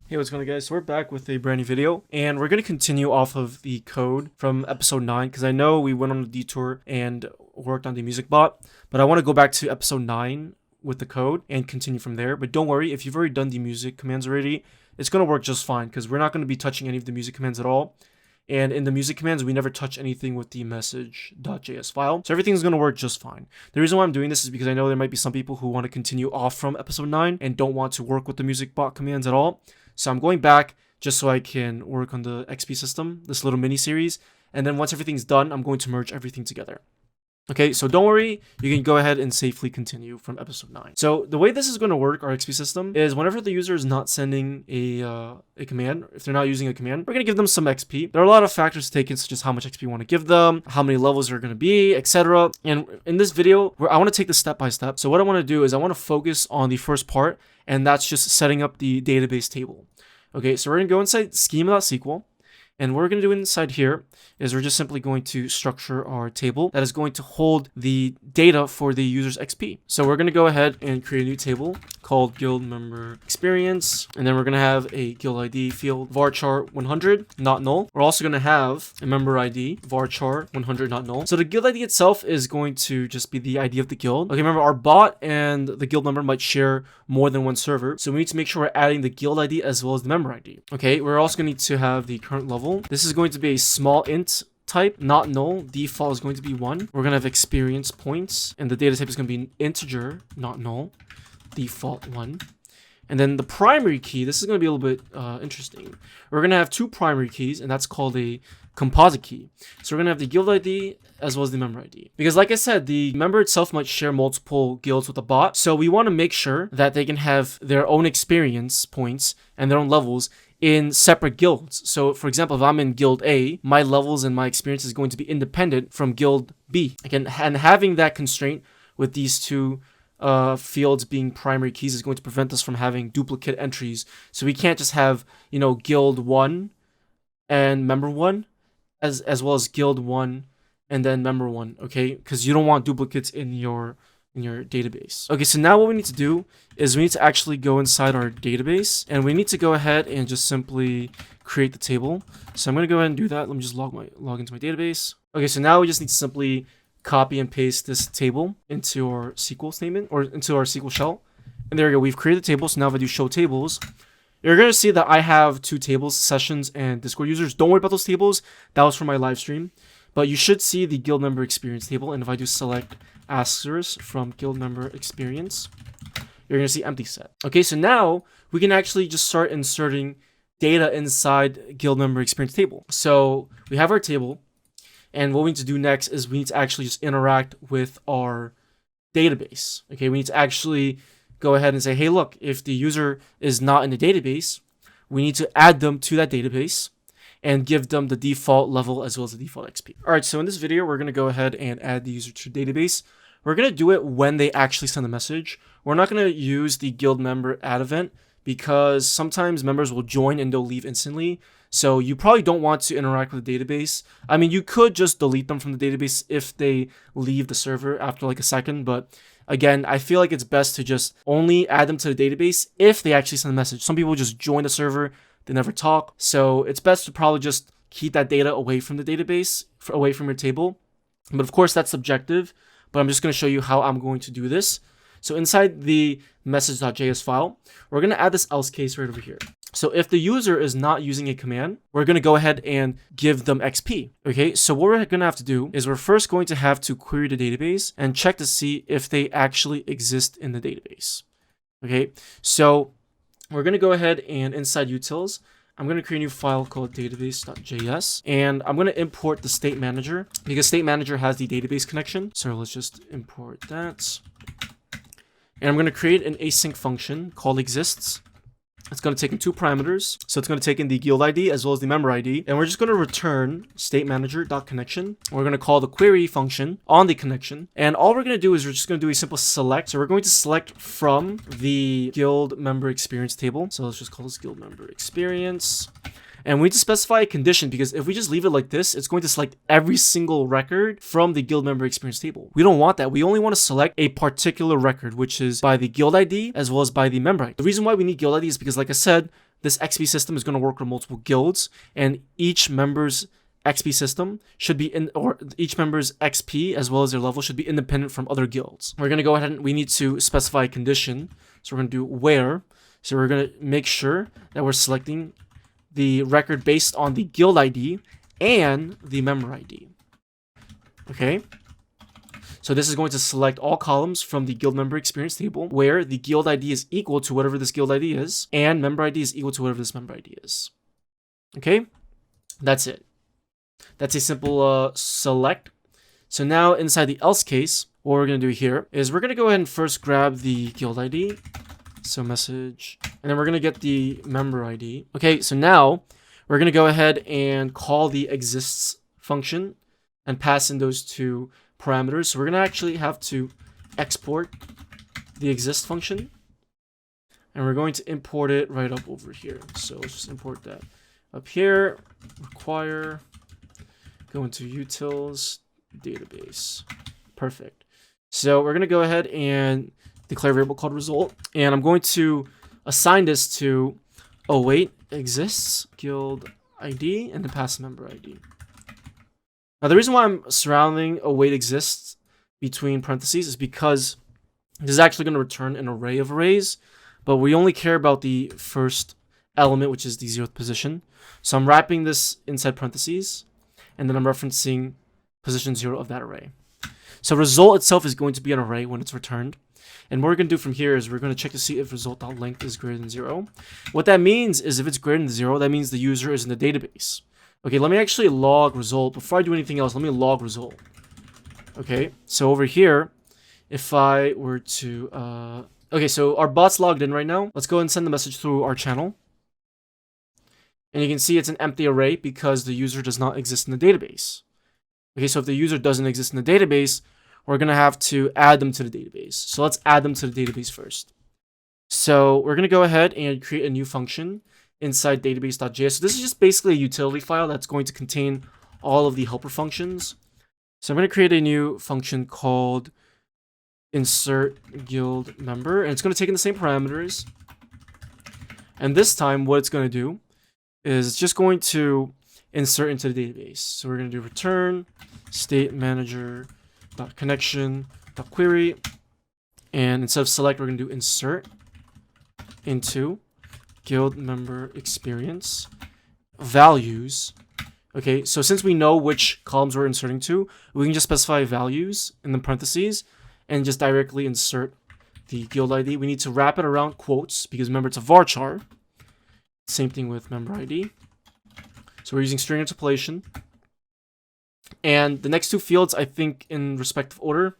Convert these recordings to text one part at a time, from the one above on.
Hey, what's going on, guys? So we're back with a brand new video, and we're going to continue off of the code from episode 9, because I know we went on a detour and worked on the music bot, but I want to go back to episode 9 with the code and continue from there. But don't worry, if you've already done the music commands already, it's going to work just fine, because we're not going to be touching any of the music commands at all. And in the music commands, we never touch anything with the message.js file. So everything's going to work just fine. The reason why I'm doing this is because I know there might be some people who want to continue off from episode 9 and don't want to work with the music bot commands at all. So I'm going back just so I can work on the XP system, this little mini series. And then once everything's done, I'm going to merge everything together. Okay, so don't worry, you can go ahead and safely continue from episode 9. So the way this is going to work, our XP system, is whenever the user is not sending a command, if they're not using a command, we're going to give them some XP. There are a lot of factors to take in, such as how much XP we want to give them, how many levels they're going to be, etc. And in this video, I want to take this step by step. So what I want to do is I want to focus on the first part, and that's just setting up the database table. Okay, so we're going to go inside schema.sql. And what we're going to do inside here is we're just simply going to structure our table that is going to hold the data for the user's XP. So we're going to go ahead and create a new table called guild member experience. And then we're going to have a guild ID field varchar 100 not null. We're also going to have a member ID varchar 100 not null. So the guild ID itself is going to just be the ID of the guild. Okay, remember our bot and the guild member might share more than one server. So we need to make sure we're adding the guild ID as well as the member ID. Okay, we're also going to need to have the current level. This is going to be a small int type, not null. Default is going to be 1. We're going to have experience points, and the data type is going to be an integer, not null. Default 1. And then the primary key, this is going to be a little bit interesting. We're going to have 2 primary keys, and that's called a composite key. So we're going to have the guild ID as well as the member ID. Because like I said, the member itself might share multiple guilds with the bot. So we want to make sure that they can have their own experience points and their own levels in separate guilds. So for example, if I'm in guild A, my levels and my experience is going to be independent from guild B. Again, and having that constraint with these two fields being primary keys is going to prevent us from having duplicate entries. So we can't just have, guild 1 and member 1 as well as guild 1 and then member 1, okay? Because you don't want duplicates in your database. Okay, so now what we need to do is we need to actually go inside our database, and we need to go ahead and just simply create the table. So I'm going to go ahead and do that. Let me just log into my database. Okay, so now we just need to simply copy and paste this table into our SQL statement or into our SQL shell. And there we go. We've created the table. So now if I do show tables, you're going to see that I have 2 tables, sessions and Discord users. Don't worry about those tables. That was for my live stream. But you should see the guild member experience table. And if I do select asterisk from guild member experience, you're going to see empty set. Okay, so now we can actually just start inserting data inside guild member experience table. So we have our table, and what we need to do next is we need to actually just interact with our database. Okay, we need to actually go ahead and say, hey, look, if the user is not in the database, we need to add them to that database and give them the default level as well as the default XP. All right, so in this video, we're going to go ahead and add the user to the database. We're going to do it when they actually send a message. We're not going to use the guild member add event because sometimes members will join and they'll leave instantly. So you probably don't want to interact with the database. I mean, you could just delete them from the database if they leave the server after like a second. But again, I feel like it's best to just only add them to the database if they actually send a message. Some people just join the server, they never talk. So it's best to probably just keep that data away from the database, away from your table. But of course, that's subjective. But I'm just going to show you how I'm going to do this. So inside the message.js file, we're going to add this else case right over here. So if the user is not using a command, we're going to go ahead and give them XP. Okay, so what we're going to have to do is we're first going to have to query the database and check to see if they actually exist in the database. Okay, so we're going to go ahead and inside utils, I'm going to create a new file called database.js, and I'm going to import the state manager because state manager has the database connection. So let's just import that. And I'm going to create an async function called exists. It's going to take in 2 parameters. So it's going to take in the guild ID as well as the member ID. And we're just going to return state manager.connection. We're going to call the query function on the connection. And all we're going to do is we're just going to do a simple select. So we're going to select from the guild member experience table. So let's just call this guild member experience. And we need to specify a condition because if we just leave it like this, it's going to select every single record from the guild member experience table. We don't want that. We only want to select a particular record, which is by the guild ID as well as by the member ID. The reason why we need guild ID is because, like I said, this XP system is going to work with multiple guilds, and each member's XP system should be or each member's XP as well as their level should be independent from other guilds. We're going to go ahead and we need to specify a condition. So we're going to do where. So we're going to make sure that we're selecting the record based on the guild ID and the member ID. Okay. So this is going to select all columns from the guild member experience table where the guild ID is equal to whatever this guild ID is and member ID is equal to whatever this member ID is. Okay. That's it. That's a simple select. So now inside the else case, what we're going to do here is we're going to go ahead and first grab the guild ID. So message, and then we're going to get the member ID. Okay, so now we're going to go ahead and call the exists function and pass in those two parameters. So we're going to actually have to export the exist function. And we're going to import it right up over here. So let's just import that up here. Require, go into utils, database. Perfect. So we're going to go ahead and declare a variable called result. And I'm going to assign this to await exists guild ID and then pass member ID. Now the reason why I'm surrounding await exists between parentheses is because this is actually going to return an array of arrays, but we only care about the first element, which is the 0th position. So I'm wrapping this inside parentheses, and then I'm referencing position 0 of that array. So result itself is going to be an array when it's returned. And what we're going to do from here is we're going to check to see if result.length is greater than 0. What that means is if it's greater than 0, that means the user is in the database. Okay, let me actually log result. Before I do anything else, let me log result. Okay, so over here, if I were to... okay, so our bot's logged in right now. Let's go and send the message through our channel. And you can see it's an empty array because the user does not exist in the database. Okay, so if the user doesn't exist in the database, we're going to have to add them to the database. So let's add them to the database first. So we're going to go ahead and create a new function inside database.js. So this is just basically a utility file that's going to contain all of the helper functions. So I'm going to create a new function called insert guild member, and it's going to take in the same parameters. And this time what it's going to do is it's just going to insert into the database. So we're going to do return state manager connection query, and instead of select, we're going to do insert into guild member experience values. Okay, so since we know which columns we're inserting to, we can just specify values in the parentheses and just directly insert the guild ID. We need to wrap it around quotes because remember it's a varchar. Same thing with member ID. So we're using string interpolation. And the next two fields, I think in respective order.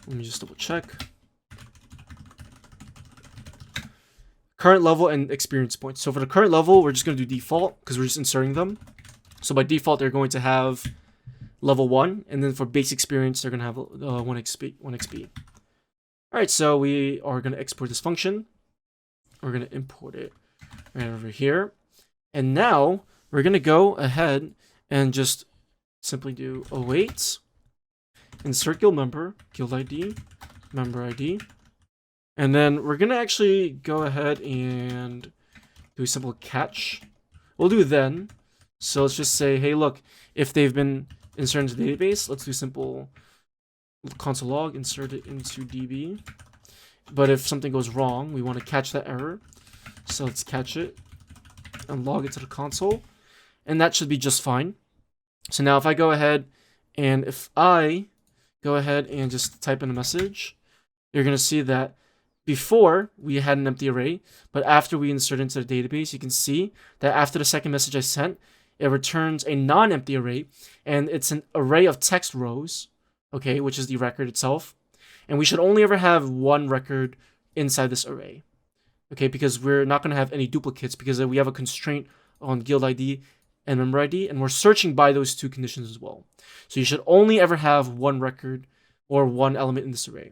Let me just double check. Current level and experience points. So for the current level, we're just going to do default because we're just inserting them. So by default, they're going to have level 1. And then for base experience, they're going to have 1 XP. All right, so we are going to export this function. We're going to import it right over here. And now we're going to go ahead and just simply do await insert guild member, guild ID, member ID. And then we're going to actually go ahead and do a simple catch. We'll do then. So let's just say, hey, look, if they've been inserted into the database, let's do simple console log, insert it into DB. But if something goes wrong, we want to catch that error. So let's catch it and log it to the console. And that should be just fine. So now if I go ahead and if I go ahead and just type in a message, you're going to see that before we had an empty array, but after we insert into the database, you can see that after the second message I sent, it returns a non-empty array, and it's an array of text rows, okay, which is the record itself. And we should only ever have one record inside this array, okay, because we're not going to have any duplicates because we have a constraint on guild ID and member ID, and we're searching by those two conditions as well. So you should only ever have one record or one element in this array.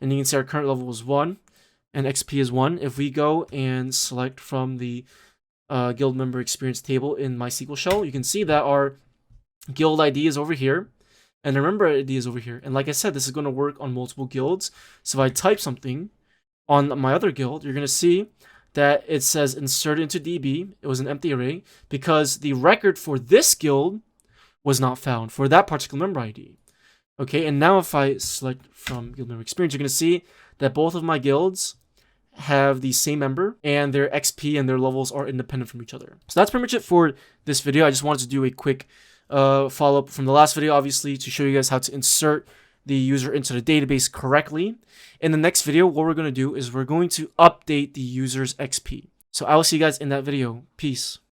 And you can see our current level is 1 and XP is 1. If we go and select from the guild member experience table in MySQL shell, you can see that our guild ID is over here and the member ID is over here. And like I said, this is going to work on multiple guilds. So if I type something on my other guild, you're going to see that it says insert into DB. It was an empty array because the record for this guild was not found for that particular member ID. Okay, and now if I select from guild member experience, you're going to see that both of my guilds have the same member and their XP and their levels are independent from each other. So that's pretty much it for this video. I just wanted to do a quick follow-up from the last video, obviously, to show you guys how to insert the user into the database correctly. In the next video, what we're going to do is we're going to update the user's XP. So I will see you guys in that video. Peace.